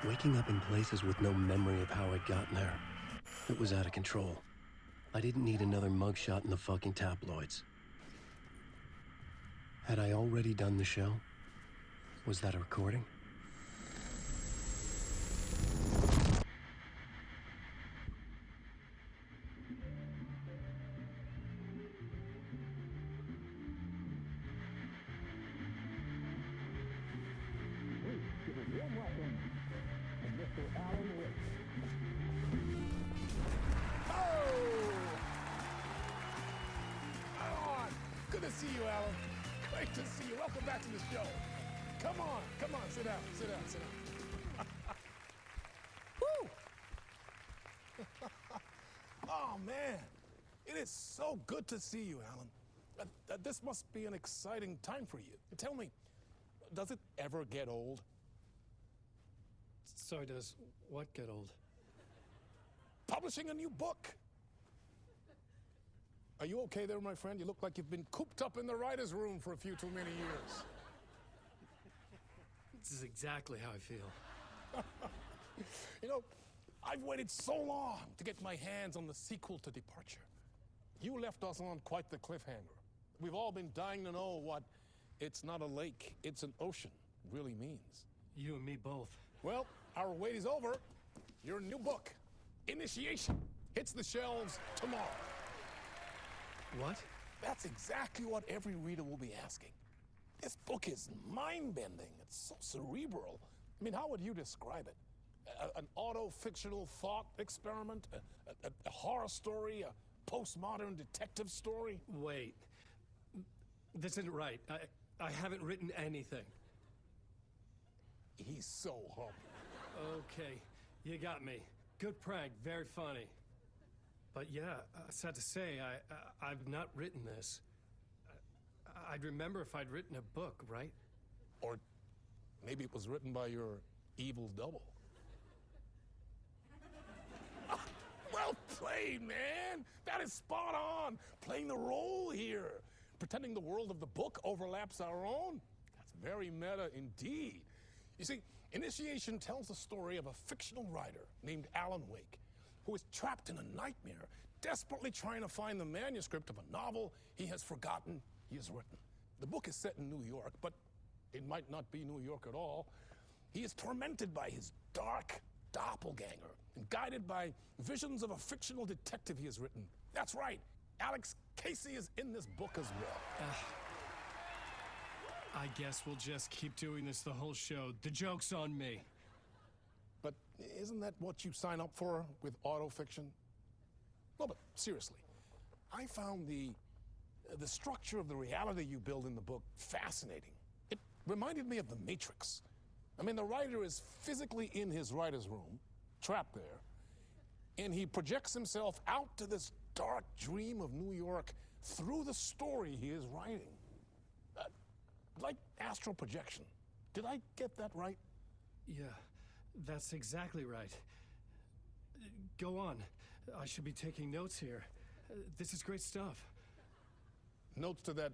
Waking up in places with no memory of how I'd gotten there. It was out of control. I didn't need another mugshot in the fucking tabloids. Had I already done the show? Was that a recording? Good to see you, Alan. Great to see you. Welcome back to the show. Come on, sit down. Woo! Oh, man. It is so good to see you, Alan. This must be an exciting time for you. Tell me, does it ever get old? Sorry, does what get old? Publishing a new book. Are you okay there, my friend? You look like you've been cooped up in the writer's room for a few too many years. This is exactly how I feel. You know, I've waited so long to get my hands on the sequel to Departure. You left us on quite the cliffhanger. We've all been dying to know what "it's not a lake, it's an ocean" really means. You and me both. Well, our wait is over. Your new book, Initiation, hits the shelves tomorrow. What? That's exactly what every reader will be asking. This book is mind-bending. It's so cerebral. I mean, how would you describe it? An auto-fictional thought experiment? A horror story? A postmodern detective story? Wait. This isn't right. I haven't written anything. He's so humble. Okay, you got me. Good prank, very funny. But yeah, sad to say, I've not written this. I'd remember if I'd written a book, right? Or maybe it was written by your evil double. Well played, man! That is spot on! Playing the role here. Pretending the world of the book overlaps our own. That's very meta indeed. You see, Initiation tells the story of a fictional writer named Alan Wake, who is trapped in a nightmare, desperately trying to find the manuscript of a novel he has forgotten he has written. The book is set in New York, but it might not be New York at all. He is tormented by his dark doppelganger and guided by visions of a fictional detective he has written. That's right, Alex Casey is in this book as well. I guess we'll just keep doing this the whole show. The joke's on me. But isn't that what you sign up for with autofiction? No, but seriously, I found the structure of the reality you build in the book fascinating. It reminded me of The Matrix. I mean, the writer is physically in his writer's room, trapped there, and he projects himself out to this dark dream of New York through the story he is writing. Like astral projection. Did I get that right? Yeah, that's exactly right. Go on. I should be taking notes here. This is great stuff. Notes to that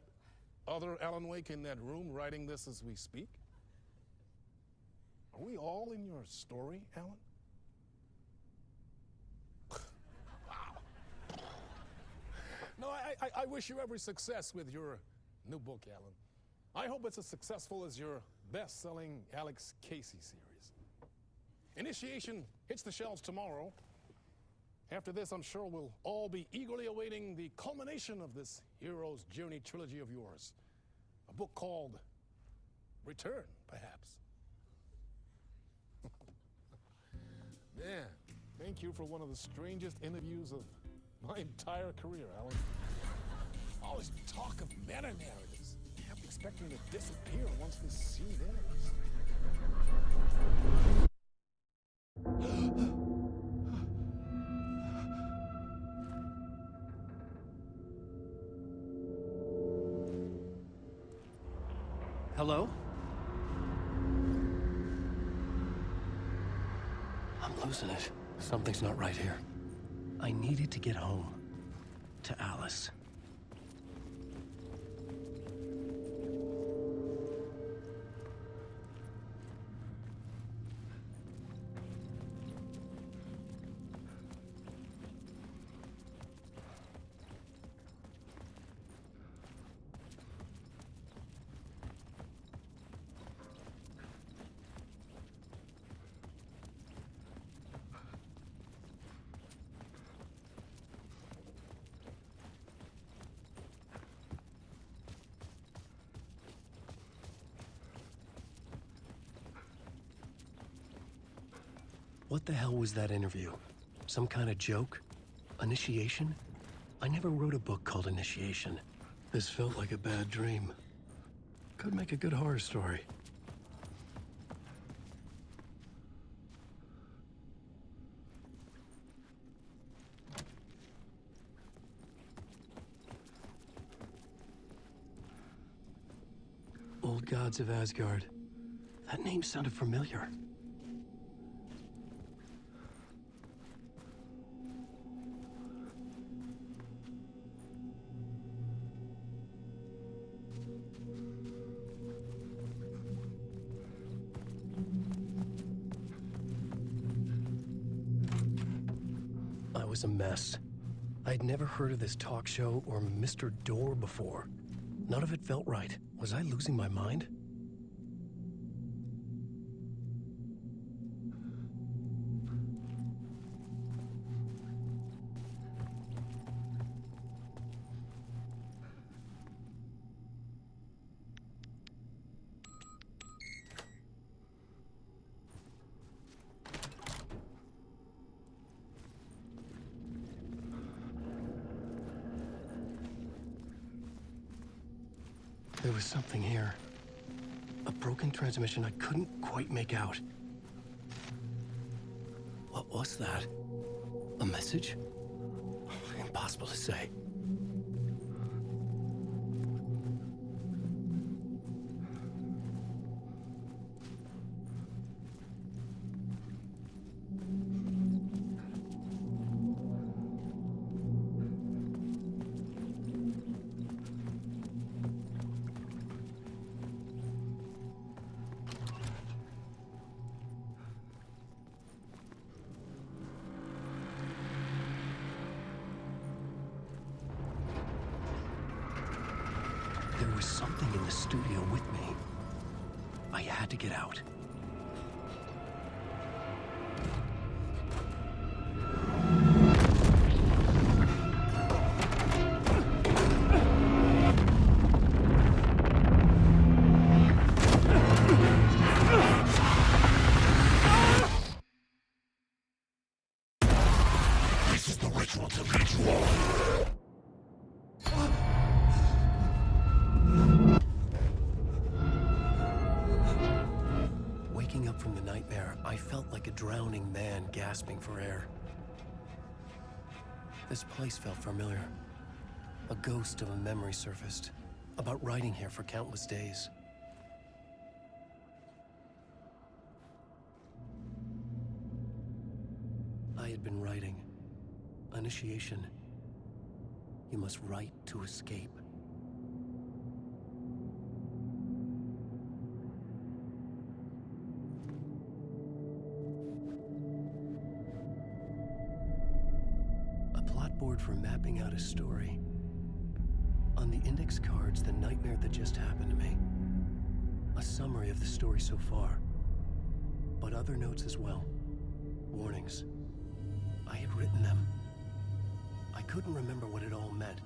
other Alan Wake in that room writing this as we speak? Are we all in your story, Alan? Wow. No, I wish you every success with your new book, Alan. I hope it's as successful as your best-selling Alex Casey series. Initiation hits the shelves tomorrow. After this, I'm sure we'll all be eagerly awaiting the culmination of this hero's journey trilogy of yours. A book called Return, perhaps. Man, thank you for one of the strangest interviews of my entire career, Alan. All this talk of meta-narratives. Kept expecting to disappear once this scene ends. Hello? I'm losing it. Something's not right here. I needed to get home. To Alice. What the hell was that interview? Some kind of joke? Initiation? I never wrote a book called Initiation. This felt like a bad dream. Could make a good horror story. Old Gods of Asgard. That name sounded familiar. I was a mess. I'd never heard of this talk show or Mr. Door before. None of it felt right. Was I losing my mind? There was something here. A broken transmission I couldn't quite make out. What was that? A message? Impossible to say. There was something in the studio with me. I had to get out. This is the ritual to lead you on. Waking up from the nightmare, I felt like a drowning man gasping for air. This place felt familiar. A ghost of a memory surfaced, about writing here for countless days. I had been writing. Initiation. You must write to escape. For mapping out a story. On the index cards, the nightmare that just happened to me. A summary of the story so far. But other notes as well. Warnings. I had written them. I couldn't remember what it all meant.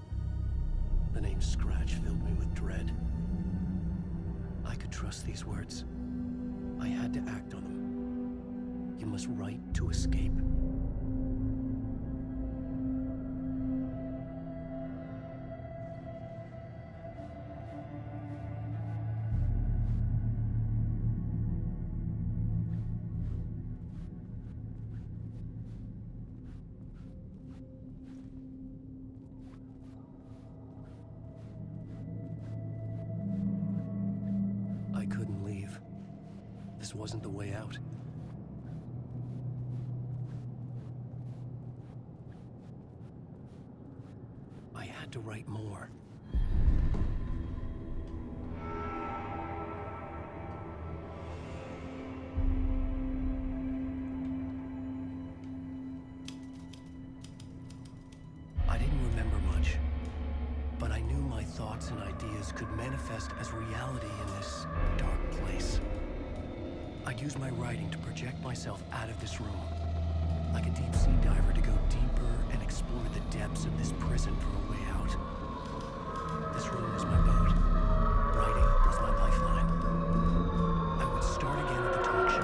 The name Scratch filled me with dread. I could trust these words. I had to act on them. You must write to escape. I couldn't leave. This wasn't the way out. I had to write more. I didn't remember much, but I knew my thoughts and ideas could manifest as reality in this dark place. I'd use my writing to project myself out of this room, like a deep-sea diver to go deeper and explore the depths of this prison for a way out. This room was my boat. Writing was my lifeline. I would start again at the talk show.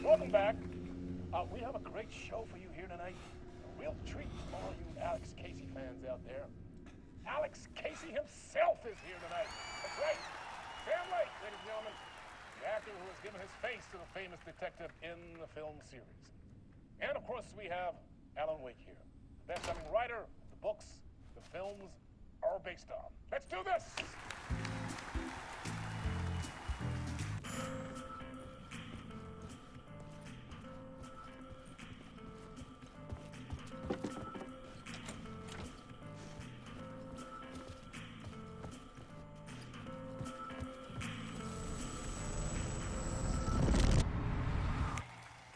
Welcome back. We have a great show for you here tonight. A real treat for all you Alex Casey fans out there. Alex Casey himself is here tonight. That's right. Sam Lake, ladies and gentlemen. The actor who has given his face to the famous detective in the film series. And of course, we have Alan Wake here. The best-selling writer, the books, the films are based on. Let's do this!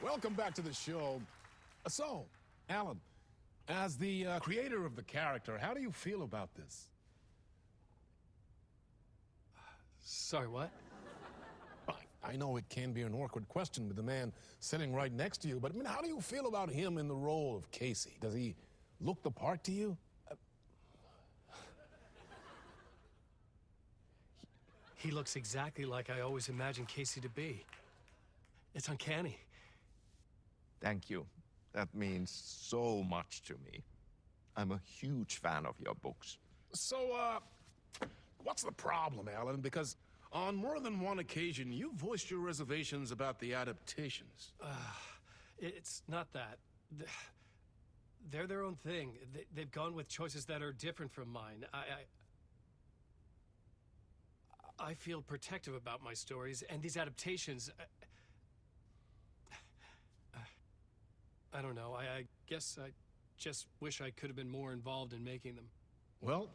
Welcome back to the show. So, Alan, as the creator of the character, how do you feel about this? Sorry, what? I know it can be an awkward question with the man sitting right next to you, but I mean, how do you feel about him in the role of Casey? Does he look the part to you? He looks exactly like I always imagined Casey to be. It's uncanny. Thank you. That means so much to me. I'm a huge fan of your books. So, what's the problem, Alan? Because on more than one occasion, you voiced your reservations about the adaptations. It's not that. They're their own thing. They've gone with choices that are different from mine. I feel protective about my stories, and these adaptations... I don't know. I guess I just wish I could have been more involved in making them. Well,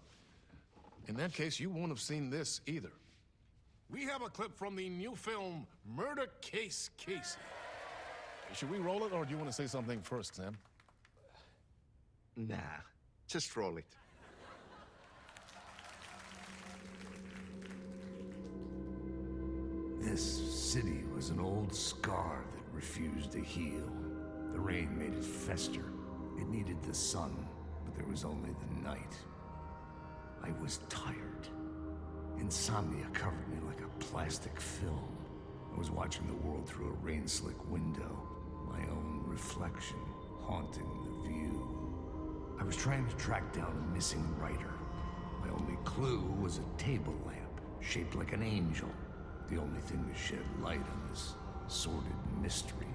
in that case, you won't have seen this either. We have a clip from the new film, Murder Case Casey. Should we roll it, or do you want to say something first, Sam? Nah, just roll it. This city was an old scar that refused to heal. The rain made it fester. It needed the sun, but there was only the night. I was tired. Insomnia covered me like a plastic film. I was watching the world through a rain-slick window, my own reflection haunting the view. I was trying to track down a missing writer. My only clue was a table lamp, shaped like an angel. The only thing to shed light on this sordid mystery.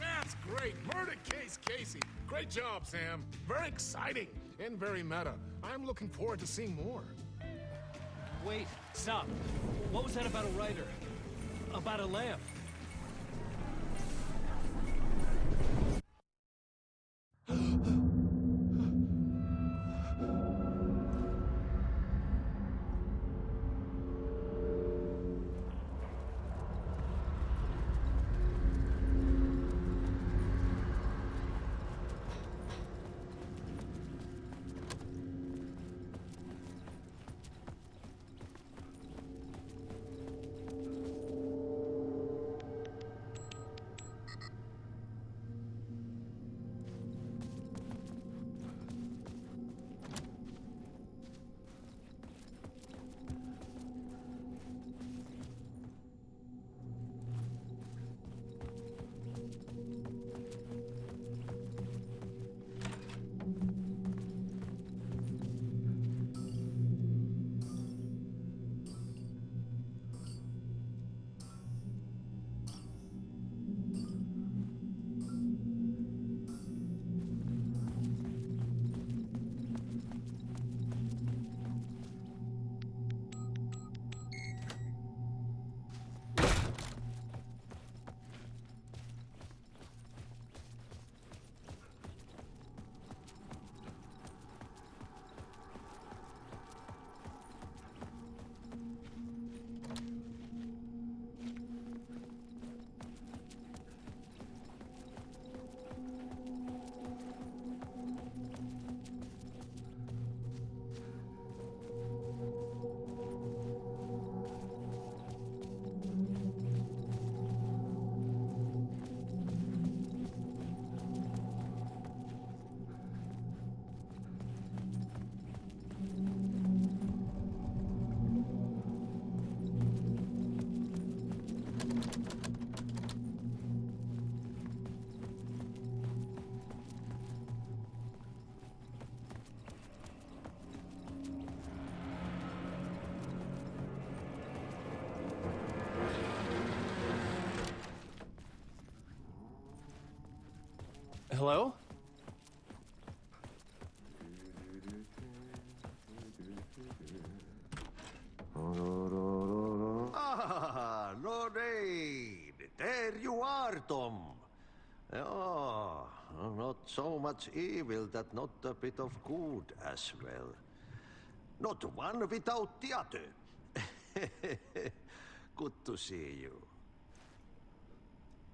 That's great. Murder Case Casey. Great job, Sam. Very exciting and very meta. I'm looking forward to seeing more. Wait, stop. What was that about a writer? About a lamp? Hello? Ah, Lorraine! There you are, Tom. Oh, not so much evil that not a bit of good as well. Not one without the other. Good to see you.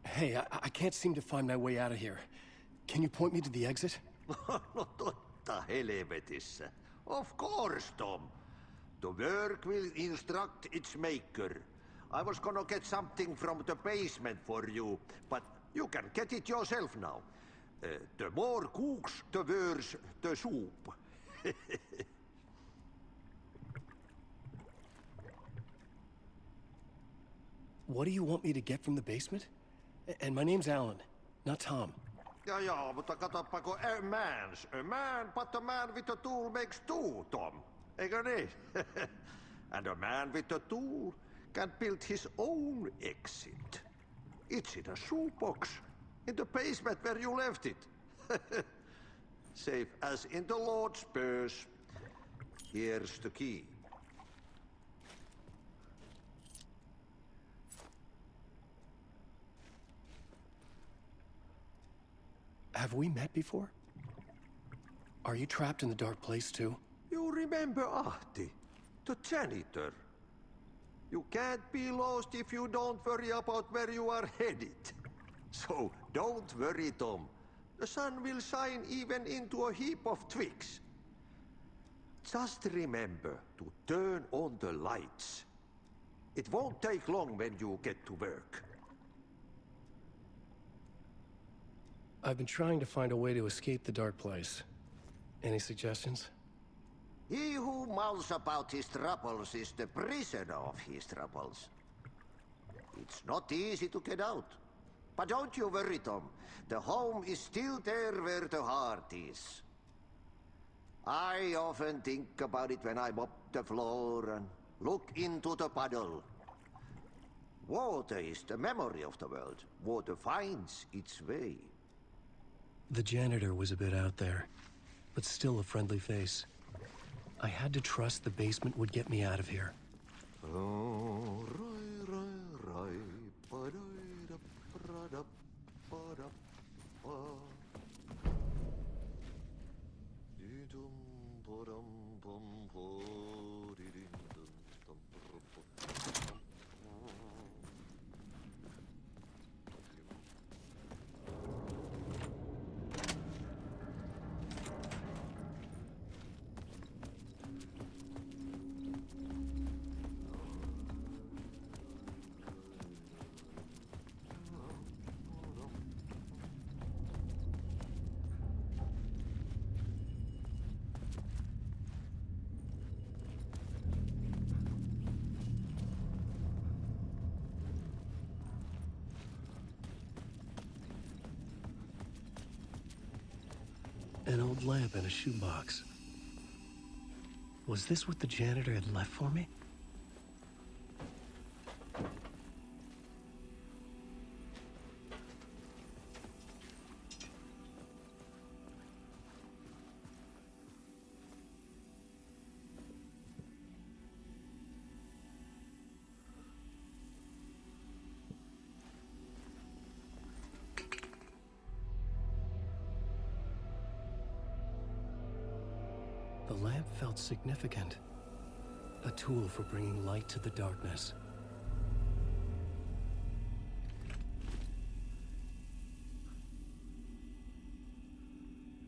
Hey, I can't seem to find my way out of here. Can you point me to the exit? No totta helvetissä. Of course, Tom. The work will instruct its maker. I was gonna get something from the basement for you, but you can get it yourself now. The more cooks, the worse the soup. What do you want me to get from the basement? And my name's Alan, not Tom. Ja, mutta katoppa kun a man, but a man with a tool makes two, Tom. Eikö niin? And a man with a tool can build his own exit. It's in a shoebox, in the basement where you left it. Safe as in the Lord's purse. Here's the key. Have we met before? Are you trapped in the dark place too? You remember Ahti, the janitor. You can't be lost if you don't worry about where you are headed. So don't worry, Tom. The sun will shine even into a heap of twigs. Just remember to turn on the lights. It won't take long when you get to work. I've been trying to find a way to escape the dark place. Any suggestions? He who mouths about his troubles is the prisoner of his troubles. It's not easy to get out. But don't you worry, Tom. The home is still there where the heart is. I often think about it when I mop the floor and look into the puddle. Water is the memory of the world. Water finds its way. The janitor was a bit out there, but still a friendly face. I had to trust the basement would get me out of here. An old lamp in a shoebox. Was this what the janitor had left for me? The lamp felt significant. A tool for bringing light to the darkness.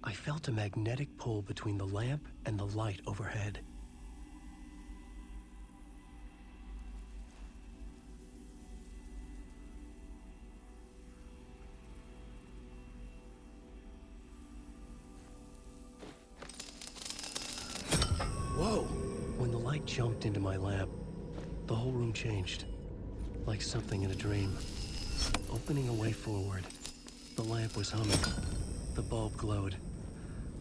I felt a magnetic pull between the lamp and the light overhead. Whoa! When the light jumped into my lamp, the whole room changed. Like something in a dream. Opening a way forward, the lamp was humming. The bulb glowed.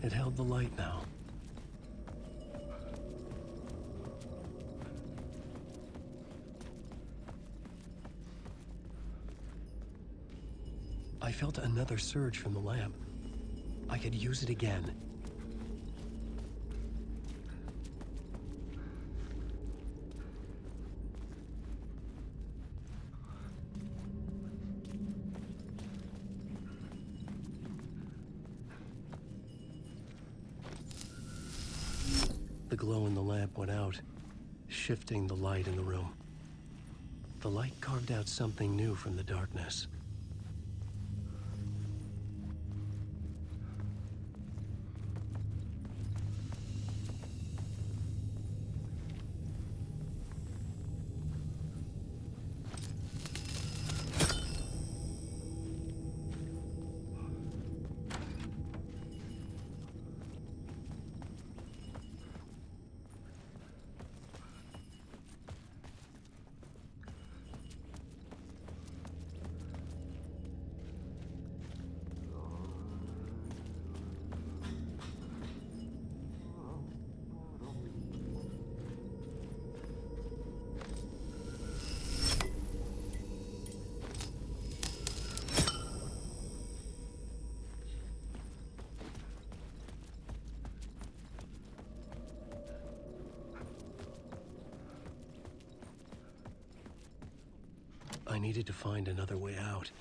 It held the light now. I felt another surge from the lamp. could use it again. The glow in the lamp went out, shifting the light in the room. The light carved out something new from the darkness. I needed to find another way out.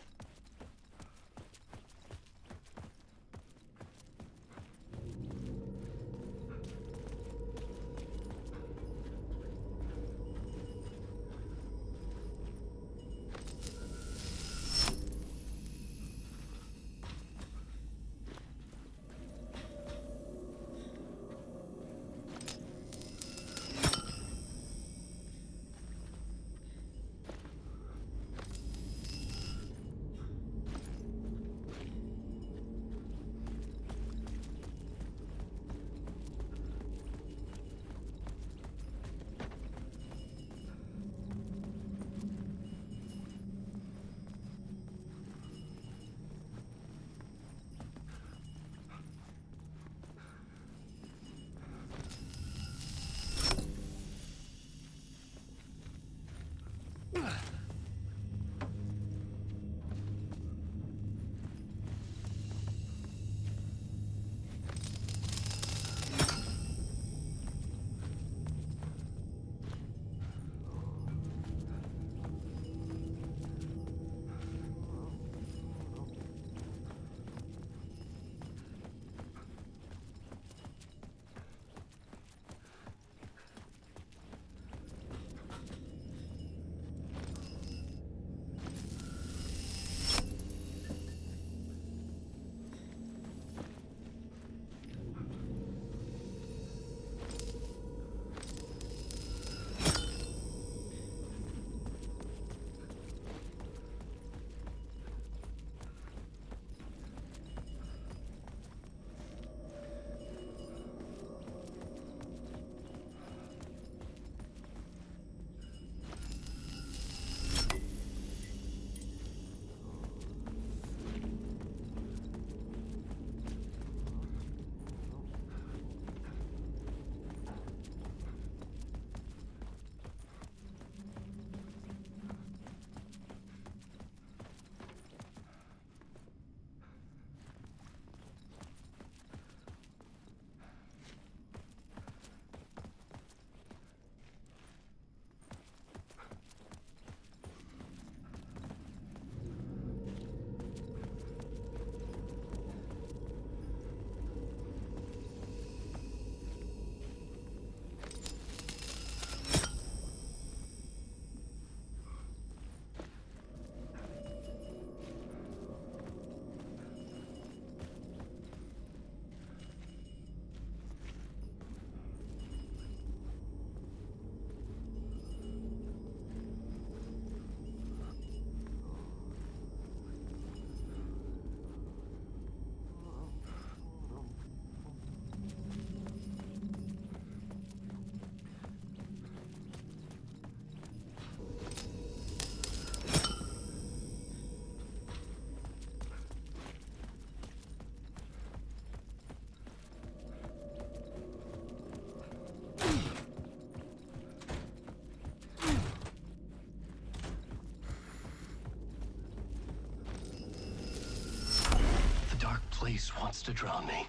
just wants to drown me.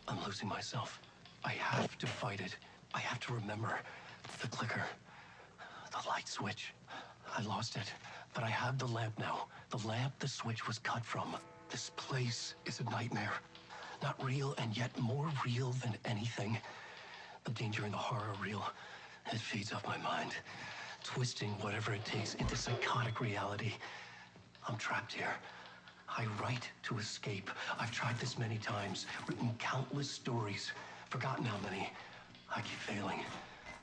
I'm losing myself. I have to fight it. I have to remember. The clicker. The light switch. I lost it. But I have the lamp now. The lamp the switch was cut from. This place is a nightmare. Not real, and yet more real than anything. The danger and the horror real. It feeds off my mind. Twisting whatever it takes into psychotic reality. I'm trapped here. I write to escape. I've tried this many times, written countless stories, forgotten how many. I keep failing,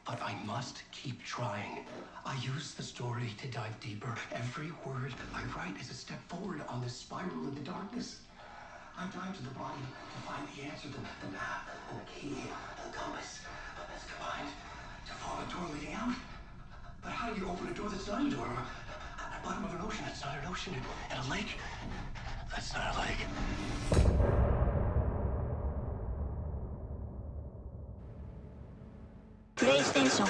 but I must keep trying. I use the story to dive deeper. Every word I write is a step forward on this spiral in the darkness. I dive to the body to find the answer, the map, and the key, and the compass. It's combined to form a door leading out. But how do you open a door that's not a door? At the bottom of an ocean that's not an ocean, and a lake that's not a lake. PlayStation